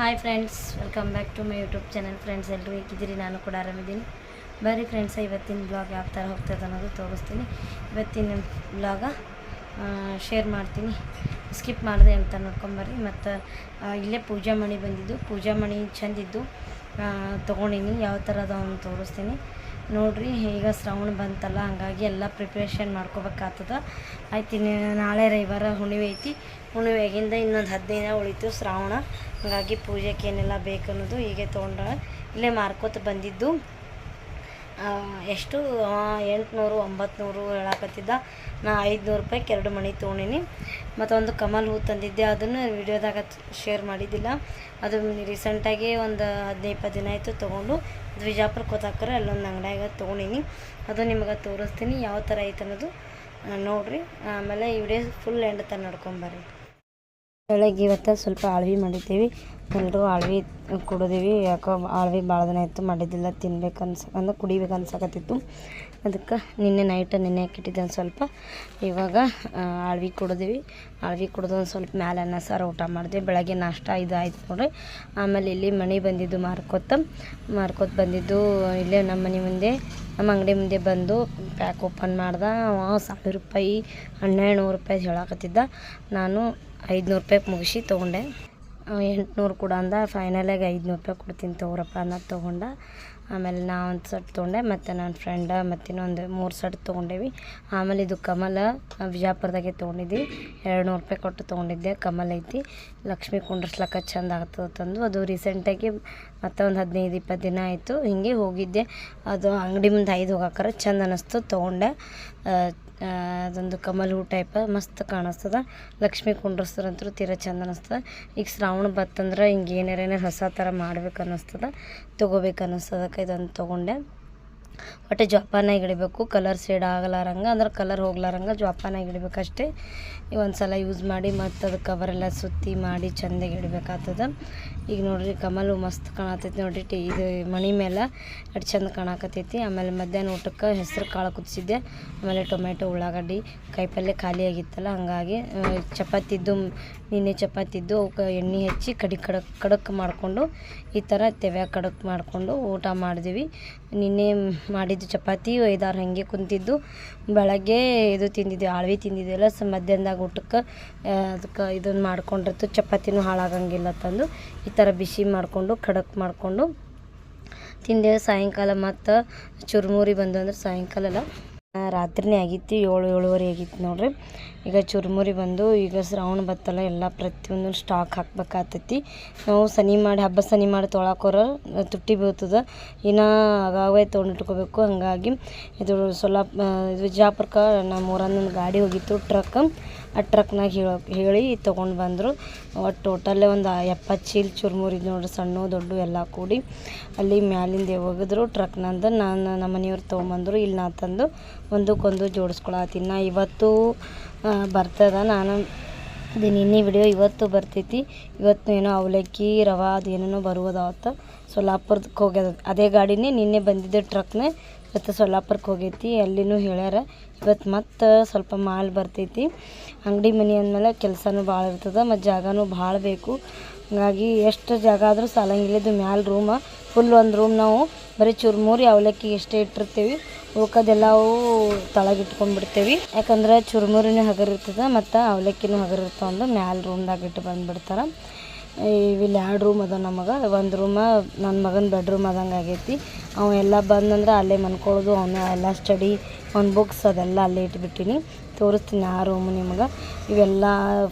Hi friends, welcome back to my YouTube channel. Friends, ಎಲ್ಲರೂ ಹೇಗಿದ್ದೀರಿ? ನಾನು ಕೂಡ ಆರಾಮಿದ್ದೀನಿ. ಬರೀ ಫ್ರೆಂಡ್ಸ್, ಇವತ್ತಿನ ಬ್ಲಾಗ್ ಯಾವ ಥರ ಹೋಗ್ತದೆ ಅನ್ನೋದು ತೋರಿಸ್ತೀನಿ. ಇವತ್ತಿನ ಬ್ಲಾಗ ಶೇರ್ ಮಾಡ್ತೀನಿ, ಸ್ಕಿಪ್ ಮಾಡಿದೆ ಅಂತ ನೋಡ್ಕೊಂಬರ್ರಿ. ಮತ್ತು ಇಲ್ಲೇ ಪೂಜಾ ಮಣಿ ಬಂದಿದ್ದು, ಪೂಜಾ ಮಣಿ ಚೆಂದಿದ್ದು ತೊಗೊಂಡಿನಿ. ಯಾವ ಥರ ಅದಾವ ತೋರಿಸ್ತೀನಿ ನೋಡಿರಿ. ಈಗ ಶ್ರಾವಣ ಬಂತಲ್ಲ, ಹಂಗಾಗಿ ಎಲ್ಲ ಪ್ರಿಪ್ರೇಷನ್ ಮಾಡ್ಕೋಬೇಕಾಗ್ತದೆ. ಆಯ್ತು, ನಾಳೆ ರವಿವಾರ ಹುಣ್ಣಿಮೆ ಐತಿ. ಹುಣ್ಣಿಮೆಗಿಂದ ಇನ್ನೊಂದು 15 ದಿನ ಉಳಿತು ಶ್ರಾವಣ. ಹಾಗಾಗಿ ಪೂಜೆಗೆ ಏನೆಲ್ಲ ಬೇಕು ಅನ್ನೋದು ಹೀಗೆ ತೊಗೊಂಡ್ರೆ ಇಲ್ಲೇ ಮಾರ್ಕೋತ ಬಂದಿದ್ದು. ಎಷ್ಟು 800 900 ಹೇಳಕತ್ತಿದ್ದ. ನಾ 500 ರೂಪಾಯಿಗೆ 2 ಮಣಿ ತೊಗೊಂಡಿನಿ. ಮತ್ತು ಒಂದು ಕಮಲ್ ಹೂ ತಂದಿದ್ದೆ, ಅದನ್ನು ವಿಡಿಯೋದಾಗ ಶೇರ್ ಮಾಡಿದ್ದಿಲ್ಲ. ಅದು ರೀಸೆಂಟಾಗಿ ಒಂದು 15-20 ದಿನ ಆಯಿತು ತೊಗೊಂಡು. ವಿಜಾಪುರಕ್ಕೆ ಹೋದಾಕರೆ ಅಲ್ಲೊಂದು ಅಂಗಡಿಯಾಗ ತೊಗೊಂಡಿನಿ. ಅದು ನಿಮಗೆ ತೋರಿಸ್ತೀನಿ ಯಾವ ಥರ ಐತೆ ಅನ್ನೋದು ನೋಡಿರಿ. ಆಮೇಲೆ ಈ ವಿಡಿಯೋ ಫುಲ್ ಎಂಡ್ ತನಕ ನೋಡ್ಕೊಂಬರ್ರಿ. ಬೆಳಗ್ಗೆ ಇವತ್ತು ಸ್ವಲ್ಪ ಆಳ್ವಿ ಮಾಡಿದ್ದೀವಿ. ಎಲ್ಲರೂ ಆಳ್ವಿ ಕುಡಿದೀವಿ. ಯಾಕೋ ಆಳ್ವಿ ಭಾಳ ದಿನ ಆಯಿತು ಮಾಡಿದ್ದಿಲ್ಲ, ತಿನ್ಬೇಕು ಕುಡಿಬೇಕು ಅನ್ಸಕತ್ತಿತ್ತು. ಅದಕ್ಕೆ ನಿನ್ನೆ ನೈಟ್ ನೆನೆ ಹಾಕಿಟ್ಟಿದ್ದೆ ಒಂದು ಸ್ವಲ್ಪ. ಇವಾಗ ಆಳ್ವಿ ಕುಡಿದೀವಿ. ಆಳ್ವಿ ಕುಡಿದು ಒಂದು ಸ್ವಲ್ಪ ಮ್ಯಾಲೆ ಅನ್ನ ಸಾರು ಊಟ ಮಾಡಿದ್ವಿ. ಬೆಳಗ್ಗೆ ನಾಷ್ಟ ಇದು ಆಯ್ತು ನೋಡ್ರಿ. ಆಮೇಲೆ ಇಲ್ಲಿ ಮಣಿ ಬಂದಿದ್ದು ಮಾರ್ಕೋತ ಬಂದಿದ್ದು. ಇಲ್ಲೇ ನಮ್ಮ ಮನೆ ಮುಂದೆ, ನಮ್ಮ ಅಂಗಡಿ ಮುಂದೆ ಬಂದು ಪ್ಯಾಕ್ ಓಪನ್ ಮಾಡ್ದೆ. 1000 ರೂಪಾಯಿ 1200 ರೂಪಾಯಿ ಹೇಳಕತ್ತಿದ್ದ. ನಾನು 500 ರೂಪಾಯಿಗೆ ಮುಗಿಸಿ ತೊಗೊಂಡೆ. 800 ಕೂಡ ಅಂದ. ಫೈನಲಾಗಿ 500 ರೂಪಾಯಿ ಕೊಡ್ತೀನಿ ತೊಗೊರಪ್ಪ ಅನ್ನೋದು ತೊಗೊಂಡ. ಆಮೇಲೆ ನಾ ಒಂದು ಸೆಟ್ ತೊಗೊಂಡೆ, ಮತ್ತು ನನ್ನ ಫ್ರೆಂಡ ಮತ್ತು ಇನ್ನೊಂದು 3 ಸೆಟ್ ತೊಗೊಂಡೇವಿ. ಆಮೇಲೆ ಇದು ಕಮಲ ವಿಜಾಪುರದಾಗೆ ತೊಗೊಂಡಿದ್ವಿ. 200 ರೂಪಾಯಿ ಕೊಟ್ಟು ತೊಗೊಂಡಿದ್ದೆ. ಕಮಲ್ ಐತಿ, ಲಕ್ಷ್ಮಿ ಕುಂಡ್ರಸ್ಲಕ್ಕ ಚೆಂದ ಆಗ್ತದೆ ತಂದು. ಅದು ರೀಸೆಂಟಾಗಿ ಮತ್ತು ಒಂದು 15-20 ದಿನ ಆಯಿತು ಹಿಂಗೆ ಹೋಗಿದ್ದೆ. ಅದು ಅಂಗಡಿ ಮುಂದೆ 5 ಹೋಗಾಕರ ಚೆಂದ ಅನ್ನಿಸ್ತು, ತೊಗೊಂಡೆ. ಅದೊಂದು ಕಮಲ್ ಹೂ ಟೈಪ್ ಮಸ್ತ್ ಕಾಣಿಸ್ತದೆ. ಲಕ್ಷ್ಮಿ ಕುಂಡ್ರಸ್ತಾರಂತೂ ತೀರ ಚೆಂದ ಅನ್ನಿಸ್ತದೆ. ಈಗ ಶ್ರಾವಣ ಬತ್ತಂದ್ರೆ ಹಿಂಗೆ ಏನಾರ ಹೊಸ ಥರ ಮಾಡ್ಬೇಕು ಅನ್ನಿಸ್ತದೆ, ತೊಗೋಬೇಕು ಅನ್ನಿಸ್ತದಕ್ಕೆ ಇದನ್ನು ತೊಗೊಂಡೆ. ಒಟ್ಟು ಜೋಪಾನಾಗಿ ಇಡಬೇಕು, ಕಲರ್ ಶೇಡ್ ಆಗಲಾರಂಗೆ, ಅಂದ್ರೆ ಕಲರ್ ಹೋಗ್ಲಾರಂಗೆ ಜೋಪಾನಾಗಿ ಇಡಬೇಕಷ್ಟೇ. ಒಂದು ಸಲ ಯೂಸ್ ಮಾಡಿ ಮತ್ತು ಅದು ಕವರೆಲ್ಲ ಸುತ್ತಿ ಮಾಡಿ ಚೆಂದಾಗಿ ಇಡಬೇಕಾಗ್ತದೆ. ಈಗ ನೋಡಿರಿ, ಕಮಲು ಮಸ್ತ್ ಕಾಣತೈತಿ ನೋಡಿರಿ. ಇದು ಮಣಿ ಮೇಲೆ ಎಷ್ಟು ಚೆಂದ ಕಾಣಕತ್ತೈತಿ. ಆಮೇಲೆ ಮಧ್ಯಾಹ್ನ ಊಟಕ್ಕೆ ಹೆಸರು ಕಾಳು ಕುದಿಸಿದ್ದೆ. ಆಮೇಲೆ ಟೊಮೆಟೊ, ಉಳ್ಳಾಗಡ್ಡಿ, ಕಾಯಿಪಲ್ಯ ಖಾಲಿ ಆಗಿತ್ತಲ್ಲ, ಹಾಗಾಗಿ ನಿನ್ನೆ ಚಪಾತಿದ್ದು ಅವಕ್ಕೆ ಎಣ್ಣೆ ಹಚ್ಚಿ ಕಡಕ್ ಮಾಡಿಕೊಂಡು ಈ ಥರ ತೆವ್ಯಾಗ ಕಡಕ್ ಮಾಡಿಕೊಂಡು ಊಟ ಮಾಡಿದ್ವಿ. ನಿನ್ನೆ ಮಾಡಿದ್ದು ಚಪಾತಿ 5-6 ಹಾಗೆ ಕುಂತಿದ್ದು. ಬೆಳಗ್ಗೆ ಇದು ತಿಂದಿದ್ವಿ, ಆಳ್ವಿ ತಿಂದಿದ್ದಿಲ್ಲ. ಮಧ್ಯಾಹ್ನದಾಗ ಊಟಕ್ಕೆ ಅದಕ್ಕೆ ಇದನ್ನು ಮಾಡ್ಕೊಂಡಿರ್ತು, ಚಪಾತಿನೂ ಹಾಳಾಗಂಗಿಲ್ಲ ತಂದು ಈ ಥರ ಬಿಸಿ ಮಾಡಿಕೊಂಡು ಕಡಕ್ ಮಾಡಿಕೊಂಡು ತಿಂದೆ. ಸಾಯಂಕಾಲ ಮತ್ತು ಚುರುಮುರಿ ಬಂದು ಅಂದ್ರೆ ಸಾಯಂಕಾಲ ಅಲ್ಲ, ರಾತ್ರಿನೇ ಆಗಿತ್ತು. 7-7:30 ಆಗಿತ್ತು ನೋಡ್ರಿ. ಈಗ ಚುರುಮುರಿ ಬಂದು, ಈಗ ಶ್ರಾವಣ ಬತ್ತಲ್ಲ, ಎಲ್ಲ ಪ್ರತಿಯೊಂದು ಸ್ಟಾಕ್ ಹಾಕ್ಬೇಕಾಗ್ತೈತಿ. ನಾವು ಹಬ್ಬ ಸನಿ ಮಾಡಿ ತೊಳಕೋರ ತುಟ್ಟಿ ಬೀಳ್ತದೆ. ಇನ್ನು ಆಗಾಗೇ ತೊಗೊಂಡಿಟ್ಕೋಬೇಕು. ಹಾಗಾಗಿ ಇದು ವಿಜಾಪುರಕ್ಕೆ ನಮ್ಮ ಊರನ್ನೊಂದು ಗಾಡಿ ಹೋಗಿತ್ತು, ಟ್ರಕ್. ಆ ಟ್ರಕ್ನಾಗ ಹೇಳಿ ತೊಗೊಂಡು ಬಂದರು. ಒಟ್ಟು ಟೋಟಲ್ಲೇ ಒಂದು 70 ಚೀಲ ಚುರುಮುರಿ ನೋಡ್ರಿ, ಸಣ್ಣ ದೊಡ್ಡ ಎಲ್ಲ ಕೂಡಿ ಅಲ್ಲಿ ಮ್ಯಾಲಿಂದ ಹೋಗಿದ್ರು ಟ್ರಕ್ನಂದು. ನಮ್ಮ ಮನೆಯವ್ರು ತೊಗೊಂಬಂದರು. ಇಲ್ಲಿ ನಾ ತಂದು ಒಂದಕ್ಕೊಂದು ಜೋಡಿಸ್ಕೊಳತ್ತೀನಿ. ನಾ ಇವತ್ತು ಬರ್ತದೆ, ನಾನು ಇದು ನಿನ್ನೆ ವಿಡಿಯೋ ಇವತ್ತು ಬರ್ತೈತಿ. ಇವತ್ತು ಏನೋ ಅವಲಕ್ಕಿ ರವೆ ಅದು ಏನೇನೋ ಬರುವುದಾವತ್ತು. ಸೊಲ್ಲಾಪುರಕ್ಕೆ ಹೋಗ್ಯದ ಅದೇ ಗಾಡಿನೇ. ನಿನ್ನೆ ಬಂದಿದ್ದೆ ಟ್ರಕ್ನೇ, ಇವತ್ತು ಸೊಲ್ಲಾಪುರಕ್ಕೆ ಹೋಗೈತಿ. ಅಲ್ಲಿನೂ ಹೇಳ್ಯಾರ ಇವತ್ತು ಮತ್ತು ಸ್ವಲ್ಪ ಮಾಲ್ ಬರ್ತೈತಿ. ಅಂಗಡಿ ಮನೆ ಅಂದಮೇಲೆ ಕೆಲಸನೂ ಭಾಳ ಇರ್ತದೆ, ಮತ್ತು ಜಾಗನೂ ಭಾಳ ಬೇಕು. ಹಾಗಾಗಿ ಎಷ್ಟು ಜಾಗ ಆದರೂ ಸಾಲಂಗಿಲ್ಲದು. ಮ್ಯಾಲೆ ರೂಮ ಫುಲ್ ಒಂದು ರೂಮ್ ನಾವು ಬರೀ ಚುರುಮುರಿ ಅವಲಕ್ಕಿ ಎಷ್ಟೇ ಇಟ್ಟಿರ್ತೀವಿ, ಉಳ್ಕೋದೆಲ್ಲವೂ ತಳಗಿಟ್ಕೊಂಡ್ಬಿಡ್ತೇವೆ. ಯಾಕಂದ್ರೆ ಚುರುಮುರಿನೂ ಹಗರಿರ್ತದೆ ಮತ್ತು ಅವಲಕ್ಕಿನೂ ಹಗರಿರ್ತಾವಂದು ಮ್ಯಾಲೆ ರೂಮ್ದಾಗ ಇಟ್ಟು ಬಂದುಬಿಡ್ತಾರೆ. ಇಲ್ಲಿ 2 ರೂಮ್ ಅದ ನಮಗೆ. ಒಂದು ರೂಮ ನನ್ನ ಮಗನ ಬೆಡ್ರೂಮ್ ಆದಂಗೆ ಆಗೈತಿ. ಅವ ಎಲ್ಲ ಬಂದಂದ್ರೆ ಅಲ್ಲೇ ಮನ್ಕೊಳ್ಳೋದು, ಅವನ ಎಲ್ಲ ಸ್ಟಡಿ, ಅವ್ನ ಬುಕ್ಸ್ ಅದೆಲ್ಲ ಅಲ್ಲೇ ಇಟ್ಬಿಟ್ಟಿನಿ. ತೋರಿಸ್ತೀನಿ ಆ ರೂಮು ನಿಮ್ಗೆ. ಇವೆಲ್ಲ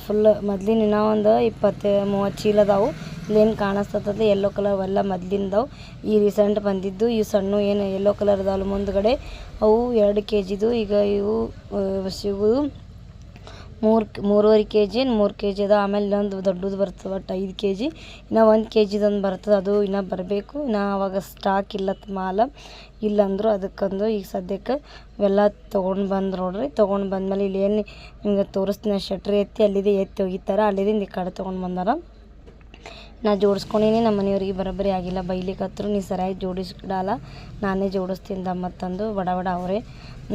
ಫುಲ್ ಮೊದ್ಲಿನ ಒಂದು 20-30 ಚೀಲ ಅದಾವು. ಇಲ್ಲೇನು ಕಾಣಿಸ್ತದೆ ಯೆಲ್ಲೋ ಕಲರ್ ಎಲ್ಲ ಮೊದ್ಲಿಂದವು. ಈ ರೀಸೆಂಟ್ ಬಂದಿದ್ದು ಈ ಸಣ್ಣ ಏನು ಯೆಲ್ಲೋ ಕಲರ್ ಅದಾವಲ್ಲ ಮುಂದ್ಗಡೆ, ಅವು 2 kgದು. ಈಗ ಇವು ಸಿಗೋದು 3.5 kg 3 kg ಅದ. ಆಮೇಲೆ ಇನ್ನೊಂದು ದೊಡ್ಡದು ಬರ್ತದೆ, ಒಟ್ಟು 5 kg. ಇನ್ನು 1 kgದೊಂದು ಬರ್ತದೆ, ಅದು ಇನ್ನೂ ಬರಬೇಕು. ಇನ್ನು ಅವಾಗ ಸ್ಟಾಕ್ ಇಲ್ಲತ್ತ ಮಾಲ ಇಲ್ಲಂದ್ರು ಅದಕ್ಕೊಂದು ಈಗ ಸದ್ಯಕ್ಕೆ ಇವೆಲ್ಲ ತೊಗೊಂಡು ಬಂದು ನೋಡ್ರಿ. ತೊಗೊಂಡು ಬಂದಮೇಲೆ ಇಲ್ಲಿ ಏನು ನಿಮ್ಗೆ ತೋರಿಸ್ತೀನಿ, ಶಟ್ರಿ ಅಲ್ಲಿದೆ ಎತ್ತಿ ಹೋಗಿತಾರೆ. ಅಲ್ಲಿದಿಂದ ಈ ಕಡೆ ತೊಗೊಂಡು ಬಂದಾರ. ನಾ ಜೋಡಿಸ್ಕೊಂಡಿನಿ. ನಮ್ಮ ಮನೆಯವ್ರಿಗೆ ಬರೋಬ್ಬರಿ ಆಗಿಲ್ಲ, ಬೈಲಿಕ್ಕತ್ರು, ನೀ ಸರಿಯಾಗಿ ಜೋಡಿಸಿಡಲ್ಲ, ನಾನೇ ಜೋಡಿಸ್ತೀನಿ ದಮ್ಮತ್ತಂದು ಬಡ ಅವರೇ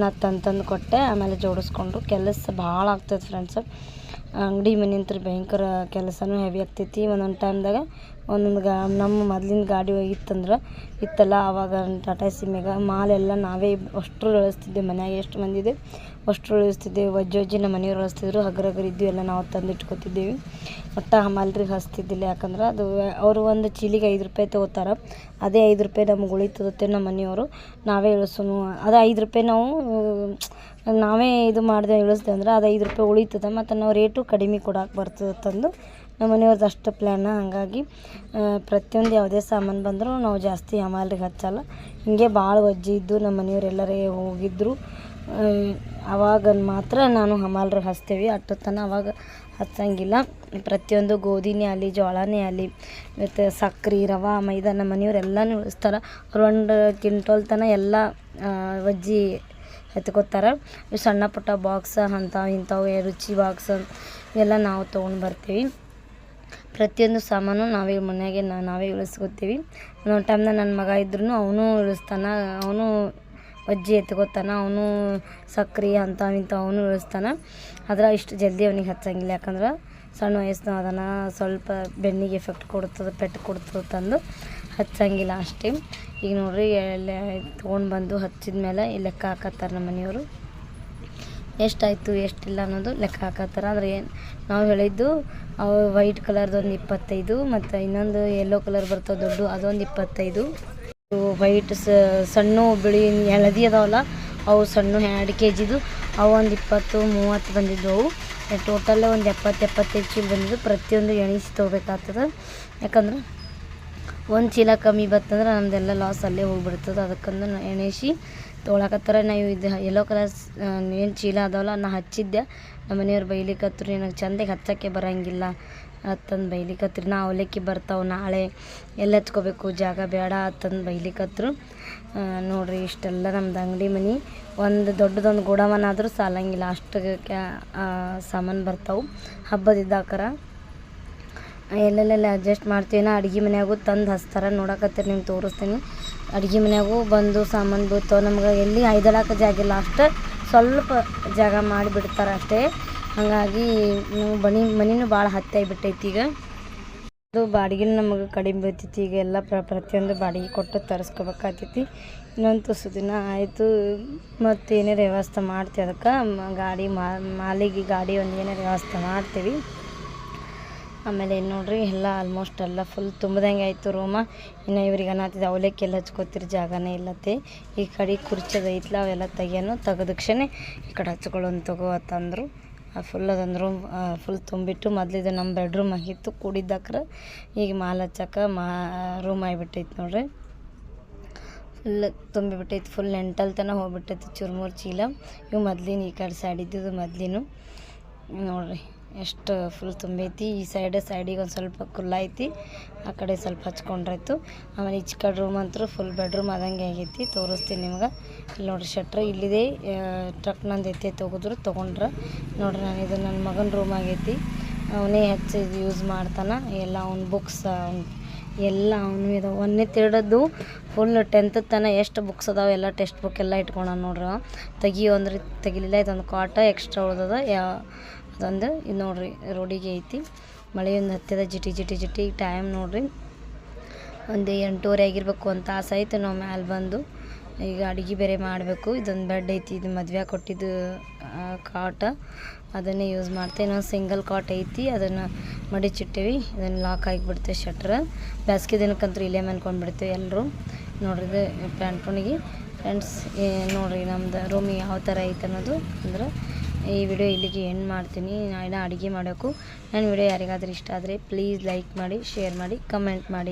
ನಾ ತಂದು ಕೊಟ್ಟೆ. ಆಮೇಲೆ ಜೋಡಿಸ್ಕೊಂಡ್ರು. ಕೆಲಸ ಭಾಳ ಆಗ್ತದೆ ಫ್ರೆಂಡ್ಸ್. ಅಂಗಡಿ ಮನೆ ಅಂತ ಭಯಂಕರ ಕೆಲಸನೂ ಹೆವಿ ಆಗ್ತೈತಿ. ಒಂದೊಂದು ಟೈಮ್ದಾಗ ಒಂದೊಂದು ನಮ್ಮ ಮೊದ್ಲಿನ ಗಾಡಿ ಇತ್ತಲ್ಲ ಆವಾಗ ಟಾಟಾ ಸಿಮ್ಯಾಗ ಮಾಲೆಲ್ಲ ನಾವೇ ಅಷ್ಟರು ಇಳಿಸ್ತಿದ್ದೆ. ಮನ್ಯಾಗ ಎಷ್ಟು ಮಂದಿ ಇದೆ ಅಷ್ಟರು ಇಳಿಸ್ತಿದ್ದೆ. ವಜ್ಜಿ ನಮ್ಮ ಮನೆಯವ್ರು ಇಳಿಸ್ತಿದ್ರು. ಹಗರಗರ ಇದ್ದು ಎಲ್ಲ ನಾವು ತಂದು ಇಟ್ಕೊತಿದ್ದೇವೆ. ಒಟ್ಟು ಹಮಾಲ್ರಿಗೆ ಹಚ್ತಿದ್ದಿಲ್ಲ. ಯಾಕಂದ್ರೆ ಅದು ಅವರು ಒಂದು ಚೀಲಿಗೆ 5 ರೂಪಾಯಿ ತೊಗೋತಾರೆ. ಅದೇ 5 ರೂಪಾಯಿ ನಮ್ಗೆ ಉಳಿತದತ್ತೆ ನಮ್ಮ ಮನೆಯವರು. ನಾವೇ ಇಳಿಸೋನು ಅದು 5 ರೂಪಾಯಿ ನಾವೇ ಇದು ಮಾಡಿದೆ ಇಳಿಸ್ದೆ ಅಂದ್ರೆ ಅದು 5 ರೂಪಾಯಿ ಉಳಿತದೆ. ಮತ್ತು ನಾವು ರೇಟು ಕಡಿಮೆ ಕೊಡೋಕೆ ಬರ್ತದೆ ತಂದು ನಮ್ಮ ಮನೆಯವ್ರದ್ದು ಅಷ್ಟು ಪ್ಲ್ಯಾನ. ಹಾಗಾಗಿ ಪ್ರತಿಯೊಂದು ಯಾವುದೇ ಸಾಮಾನು ಬಂದರೂ ನಾವು ಜಾಸ್ತಿ ಹಮಾಲ್ರಿಗೆ ಹಚ್ಚಲ್ಲ. ಹೀಗೆ ಭಾಳ ವಜ್ಜಿ ಇದ್ದು ನಮ್ಮ ಮನೆಯವ್ರು ಎಲ್ಲರೇ ಹೋಗಿದ್ದರು ಅವಾಗ ಮಾತ್ರ ನಾನು ಹಮಾಲ್ರಿಗೆ ಹಚ್ತೇವೆ. ಅಷ್ಟೊತ್ತನ ಅವಾಗ ಹಚ್ಚಂಗಿಲ್ಲ. ಪ್ರತಿಯೊಂದು ಗೋಧಿನೇ ಆಗಲಿ ಜೋಳನೇ ಆಗಲಿ ಮತ್ತು ಸಕ್ರೆ ರವೆ ಮೈದಾ ನಮ್ಮ ಮನೆಯವ್ರು ಎಲ್ಲನೂ ಇಳಿಸ್ತಾರೆ. ಅವ್ರು 1 ಕ್ವಿಂಟಲ್ ತನಕ ಎಲ್ಲ ವಜ್ಜಿ ಎತ್ಕೋತಾರೆ. ಇವು ಸಣ್ಣ ಪುಟ್ಟ ಬಾಕ್ಸ್ ಇಂಥವು ರುಚಿ ಬಾಕ್ಸ್ ಇವೆಲ್ಲ ನಾವು ತೊಗೊಂಡು ಬರ್ತೀವಿ. ಪ್ರತಿಯೊಂದು ಸಾಮಾನು ನಾವೇ ಮನೆಯಾಗೆ ನಾವೇ ಇಳಿಸ್ಕೊತೀವಿ. ಒಂದೊಂದು ಟೈಮ್ನಾಗ ನನ್ನ ಮಗ ಇದ್ರೂ ಅವನು ಇಳಿಸ್ತಾನೆ. ಅವನು ವಜ್ಜಿ ಎತ್ಕೋತಾನೆ. ಅವನು ಸಕ್ರೆ ಇಂಥವನು ಇಳಿಸ್ತಾನೆ. ಆದ್ರೆ ಇಷ್ಟು ಜಲ್ದಿ ಅವನಿಗೆ ಹಚ್ಚಂಗಿಲ್ಲ. ಯಾಕಂದ್ರೆ ಸಣ್ಣ ವಯಸ್ಸಿನ ಅದನ್ನು ಸ್ವಲ್ಪ ಬೆನ್ನಿಗೆ ಎಫೆಕ್ಟ್ ಕೊಡ್ತದೆ, ಪೆಟ್ಟು ಕೊಡ್ತದೆ ತಂದು ಹಚ್ಚಂಗಿಲ್ಲ ಅಷ್ಟೇ. ಈಗ ನೋಡಿರಿ ಎಲ್ಲ ತೊಗೊಂಡು ಬಂದು ಹಚ್ಚಿದ ಮೇಲೆ ಲೆಕ್ಕ ಹಾಕತ್ತಾರೆ ನಮ್ಮ ಮನೆಯವರು. ಎಷ್ಟಾಯಿತು ಎಷ್ಟಿಲ್ಲ ಅನ್ನೋದು ಲೆಕ್ಕ ಹಾಕತ್ತಾರೆ. ಆದರೆ ನಾವು ಹೇಳಿದ್ದು ಅವು ವೈಟ್ ಕಲರ್ದು ಒಂದು 25 ಮತ್ತು ಇನ್ನೊಂದು ಯೆಲ್ಲೋ ಕಲರ್ ಬರ್ತವೆ ದೊಡ್ಡ ಅದೊಂದು 25. ವೈಟ್ ಸಣ್ಣ ಬಿಳಿ ಹಳದಿ ಅದಾವಲ್ಲ ಅವು ಸಣ್ಣ 2 kgದು ಅವು ಒಂದು 20-30 ಬಂದಿದ್ದವು. ಟೋಟಲ್ ಒಂದು 70-75 ಚೀಲ ಬಂದಿದ್ದು. ಪ್ರತಿಯೊಂದು ಎಣಿಸಿ ತೊಗೋಬೇಕಾಗ್ತದೆ. ಯಾಕಂದ್ರೆ ಒಂದು ಚೀಲ ಕಮ್ಮಿ ಬರ್ತಂದ್ರೆ ನಮ್ಮದೆಲ್ಲ ಲಾಸ್ ಅಲ್ಲೇ ಹೋಗಿಬಿಡ್ತದೆ. ಅದಕ್ಕಂದು ಎಣಿಸಿ ತೊಗೊಳಕತ್ತಾರೆ. ನಾವು ಇದು ಯೆಲ್ಲೋ ಕಲರ್ ಏನು ಚೀಲ ಅದಾವಲ್ಲ ನಾ ಹಚ್ಚಿದ್ದೆ. ನಮ್ಮ ಮನೆಯವ್ರು ಬೈಲಿಕತ್ರು, ನನಗೆ ಚಂದಾಗಿ ಹಚ್ಚೋಕ್ಕೆ ಬರೋಂಗಿಲ್ಲ ಅಂತಂದು ಬೈಲಿಕತ್ರು. ನಾ ಅವಲಕ್ಕಿ ಬರ್ತಾವೆ ನಾಳೆ ಎಲ್ಲ ಹಚ್ಕೋಬೇಕು ಜಾಗ ಬೇಡ ಅಂತಂದು ಬೈಲಿಕತ್ರು. ನೋಡಿರಿ ಇಷ್ಟೆಲ್ಲ ನಮ್ದು ಅಂಗಡಿ ಮನೆ ಒಂದು ದೊಡ್ಡದೊಂದು ಗೋಡಾವನ ಆದರೂ ಸಾಲಂಗಿಲ್ಲ. ಅಷ್ಟು ಸಾಮಾನು ಬರ್ತಾವೆ. ಹಬ್ಬದಿದ್ದಾಕರ ಎಲ್ಲೆಲ್ಲೆಲ್ಲ ಅಡ್ಜಸ್ಟ್ ಮಾಡ್ತೀವಿ. ಅಡುಗೆ ಮನ್ಯಾಗೂ ತಂದು ಹಚ್ತಾರೆ. ನೋಡಕತ್ತೀರಿ ನಿಮ್ಗೆ ತೋರಿಸ್ತೀನಿ. ಅಡುಗೆ ಮನ್ಯಾಗೂ ಬಂದು ಸಾಮಾನು ಬೀಳ್ತಾವೆ. ನಮ್ಗೆ ಎಲ್ಲಿ ಐದಳಕ್ಕೆ ಜಾಗ ಇಲ್ಲ. ಅಷ್ಟು ಸ್ವಲ್ಪ ಜಾಗ ಮಾಡಿಬಿಡ್ತಾರೆ ಅಷ್ಟೇ. ಹಾಗಾಗಿ ಮನೆಯೂ ಭಾಳ ಹತ್ತಾಗಿಬಿಟ್ಟೈತಿ. ಈಗ ಅದು ಬಾಡಿಗೆನೂ ನಮಗೆ ಕಡಿಮೆ ಬೀಳ್ತೈತಿ. ಈಗ ಎಲ್ಲ ಪ್ರತಿಯೊಂದು ಬಾಡಿಗೆ ಕೊಟ್ಟು ತರಿಸ್ಕೋಬೇಕಾಗ್ತೈತಿ. ಇನ್ನೊಂದು ತುಸು ದಿನ ಆಯಿತು ಮತ್ತು ಏನಾರ ವ್ಯವಸ್ಥೆ ಮಾಡ್ತೀವಿ. ಅದಕ್ಕೆ ಗಾಡಿ ಮಾಲಿಗೆ ಗಾಡಿ ಒಂದು ಏನಾರ ವ್ಯವಸ್ಥೆ ಮಾಡ್ತೀವಿ. ಆಮೇಲೆ ನೋಡಿರಿ ಎಲ್ಲ ಆಲ್ಮೋಸ್ಟ್ ಎಲ್ಲ ಫುಲ್ ತುಂಬ್ದಂಗೆ ಆಯಿತು ರೂಮ. ಇನ್ನು ಇವ್ರಿಗೆ ಅನ್ನತ್ತಿದ್ದು ಅವಲಕ್ಕಿ ಎಲ್ಲ ಹಚ್ಕೋತಿರಿ ಜಾಗನೇ ಇಲ್ಲತ್ತೆ. ಈ ಕಡೆ ಕುರ್ಚದ ಐತ್ಲ ಅವೆಲ್ಲ ತೆಗೆದ ಕ್ಷಣ ಈ ಕಡೆ ಹಚ್ಕೊಳ್ಳೋನ್ ತಗೋ ಅಂತಂದರು. ಫುಲ್ ಅದೊಂದು ರೂಮ್ ಫುಲ್ ತುಂಬಿಟ್ಟು ಮೊದಲಿದ್ದು ನಮ್ಮ ಬೆಡ್ರೂಮ್ ಆಗಿತ್ತು ಕೂಡಿದ್ದಕ್ರೆ. ಈಗ ಮಾಲ್ ಹಚ್ಚಕ್ಕೆ ರೂಮ್ ಆಗಿಬಿಟ್ಟೈತೆ ನೋಡ್ರಿ. ಫುಲ್ ತುಂಬಿಬಿಟ್ಟೈತಿ. ಫುಲ್ ನೆಂಟಲ್ ತನಕ ಹೋಗ್ಬಿಟ್ಟೈತಿ. ಚುರುಮುರು ಚೀಲ ಇವು ಮೊದ್ಲಿನ ಈ ಕಡೆ ಸೈಡ್ ಇದ್ದಿದ್ದು ಮೊದ್ಲಿನ ನೋಡಿರಿ ಎಷ್ಟು ಫುಲ್ ತುಂಬೈತಿ. ಈ ಸೈಡಿಗೆ ಒಂದು ಸ್ವಲ್ಪ ಕುಲ್ಲ ಐತಿ. ಆ ಕಡೆ ಸ್ವಲ್ಪ ಹಚ್ಕೊಂಡ್ರಾಯ್ತು. ಆಮೇಲೆ ಈಚೆ ಕಡೆ ರೂಮ್ ಅಂತೂ ಫುಲ್ ಬೆಡ್ರೂಮ್ ಆದಂಗೆ ಆಗೈತಿ. ತೋರಿಸ್ತೀನಿ ನಿಮ್ಗೆ. ಇಲ್ಲಿ ನೋಡಿರಿ ಶಟ್ರ್ ಇಲ್ಲಿದೆ. ಟ್ರಕ್ ನಂದು ಎತ್ತೆ ತೊಗೊಂಡ್ರೆ ನೋಡ್ರಿ. ನಾನು ಇದು ನನ್ನ ಮಗನ ರೂಮ್ ಆಗೈತಿ. ಅವನೇ ಹೆಚ್ಚು ಯೂಸ್ ಮಾಡ್ತಾನೆ. ಎಲ್ಲ ಅವ್ನ ಬುಕ್ಸ್ ಎಲ್ಲ ಅವನು ಇದು 1ನೇ ತಿರ್ಡದ್ದು ಫುಲ್ 10th ತನಕ ಎಷ್ಟು ಬುಕ್ಸ್ ಅದಾವೆ ಎಲ್ಲ ಟೆಕ್ಸ್ಟ್ ಬುಕ್ ಎಲ್ಲ ಇಟ್ಕೊಂಡ ನೋಡ್ರಿ. ಅಂದ್ರೆ ತೆಗಿಲಿಲ್ಲ. ಇದೊಂದು ಕಾಟ ಎಕ್ಸ್ಟ್ರಾ ಉಳ್ದದ. ಅದೊಂದು ಇದು ನೋಡ್ರಿ ರೋಡಿಗೆ ಐತಿ. ಮಳೆಯೊಂದು ಹತ್ತಿದ ಜಿಟಿ ಟೈಮ್ ನೋಡ್ರಿ ಒಂದು 8:30 ಆಗಿರ್ಬೇಕು. ಒಂದು ತಾಸು ಆಯಿತು ನಾವು ಮ್ಯಾಲೆ ಬಂದು. ಈಗ ಅಡುಗೆ ಬೇರೆ ಮಾಡಬೇಕು. ಇದೊಂದು ಬೆಡ್ ಐತಿ. ಇದು ಮದುವೆ ಕೊಟ್ಟಿದ್ದು ಕಾಟ ಅದನ್ನೇ ಯೂಸ್ ಮಾಡ್ತೇವೆ. ಇನ್ನೊಂದು ಸಿಂಗಲ್ ಕಾಟ್ ಐತಿ. ಅದನ್ನು ಮಡಿಚಿಟ್ಟೇವಿ. ಇದನ್ನು ಲಾಕ್ ಆಗಿಬಿಡ್ತೇವೆ ಶಟ್ರ್. ಬೇಸಿಗೆ ದಿನಕ್ಕಂತೂ ಇಲ್ಲೇ ಮನ್ಕೊಂಡ್ಬಿಡ್ತೇವೆ ಎಲ್ಲರೂ. ನೋಡ್ರಿ ಇದು ಪ್ಯಾಂಟೋನಿಗೆ ಫ್ರೆಂಡ್ಸ್ ನೋಡಿರಿ ನಮ್ದು ರೂಮಿಗೆ ಯಾವ ಥರ ಐತೆ ಅನ್ನೋದು. ಅಂದ್ರೆ ಈ ವಿಡಿಯೋ ಇಲ್ಲಿಗೆ ಎಂಡ್ ಮಾಡ್ತೀನಿ. ನಾನು ಅಡುಗೆ ಮಾಡೋಕ್ಕೂ ನನ್ನ ವಿಡಿಯೋ ಯಾರಿಗಾದ್ರೂ ಇಷ್ಟ ಆದರೆ ಪ್ಲೀಸ್ ಲೈಕ್ ಮಾಡಿ, ಶೇರ್ ಮಾಡಿ, ಕಮೆಂಟ್ ಮಾಡಿ.